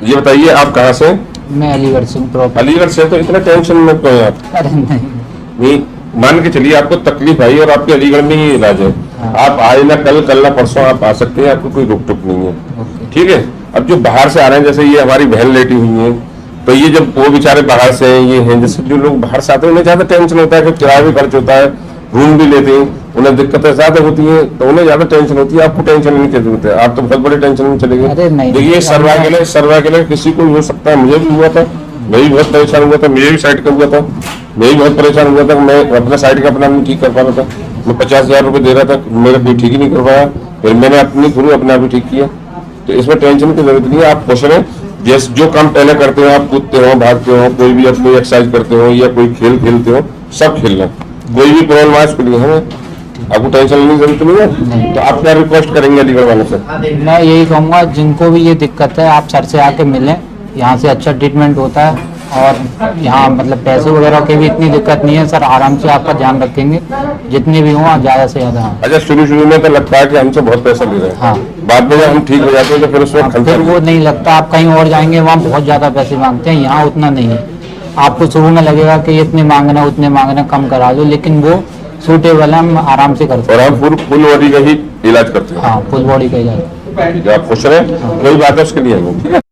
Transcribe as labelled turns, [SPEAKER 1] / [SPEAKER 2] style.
[SPEAKER 1] ये बताइए आप कहाँ से?
[SPEAKER 2] मैं अलीगढ़ से हूँ।
[SPEAKER 1] अलीगढ़ से। तो इतना टेंशन में क्यों है आप?
[SPEAKER 2] अरे नहीं,
[SPEAKER 1] मान के चलिए आपको तकलीफ आई और आपके अलीगढ़ में ही इलाज है।
[SPEAKER 2] हाँ।
[SPEAKER 1] आप आज ना कल ना परसों आप आ सकते हैं, आपको कोई रोक टोक नहीं है।
[SPEAKER 2] ओके।
[SPEAKER 1] ठीक है। अब जो बाहर से आ रहे हैं, जैसे ये हमारी बहन लेटी हुई है, तो ये जब वो बेचारे बाहर से हैं, ये हैं, जैसे जो लोग बाहर से आते हैं उन्हें ज्यादा टेंशन होता है कि किराया भी खर्च होता है, रूम भी लेते हैं, उन्हें दिक्कतें ज्यादा होती हैं, तो उन्हें ज्यादा टेंशन होती है। आपको टेंशन नहीं की जरूरत है, आप तो बहुत बड़े टेंशन में चले
[SPEAKER 2] अरे
[SPEAKER 1] गए।
[SPEAKER 2] नहीं,
[SPEAKER 1] देखिए सर्वाइकल किसी को भी हो सकता है, मुझे भी हुआ था, मैं भी बहुत परेशान हुआ था, मेरे भी साइड का हुआ था, मैं भी बहुत परेशान हुआ था। मैं अपना साइड का अपना नहीं ठीक कर पा रहा था। मैं 50,000 रुपए दे रहा था, मेरा कोई ठीक ही नहीं कर पाया, फिर मैंने अपनी थ्रू अपने आप ही ठीक किया। तो इसमें टेंशन की जरूरत नहीं है। आप खुश रहें, जैसे जो काम पहले करते हो, आप कूदते हो, भागते हो, कोई भी अपनी एक्सरसाइज करते हो या कोई खेल खेलते हो, सब खेलना, कोई भी प्रॉब्लम आज के लिए हमें आपको टेंशन लेने की जरूरत नहीं है। तो आप क्या रिक्वेस्ट करेंगे अलीगढ़ वालों से?
[SPEAKER 2] मैं यही कहूँगा जिनको भी ये दिक्कत है आप सर से आके मिलें, यहाँ से अच्छा ट्रीटमेंट होता है और यहाँ मतलब पैसे वगैरह की भी इतनी दिक्कत नहीं है। सर आराम से आपका ध्यान रखेंगे, जितने भी हों ज़्यादा से ज़्यादा।
[SPEAKER 1] अच्छा, शुरू में तो लगता है कि हमसे बहुत पैसा ले रहे हैं,
[SPEAKER 2] हाँ।
[SPEAKER 1] बाद में जब हम ठीक हो जाते हैं तो फिर उसमें
[SPEAKER 2] फिर वो नहीं लगता। आप कहीं और जाएंगे वहाँ बहुत ज़्यादा पैसे मांगते हैं, यहाँ उतना नहीं है। आपको शुरू में लगेगा कि इतने मांगना उतने मांगना, कम करा दो, लेकिन वो सूटेबल है, हम आराम से करते हैं।
[SPEAKER 1] और हम फुल बॉडी का ही इलाज करते हैं।
[SPEAKER 2] हाँ, फुल बॉडी का इलाज।
[SPEAKER 1] आप खुश रहे, कोई बात है उसके लिए।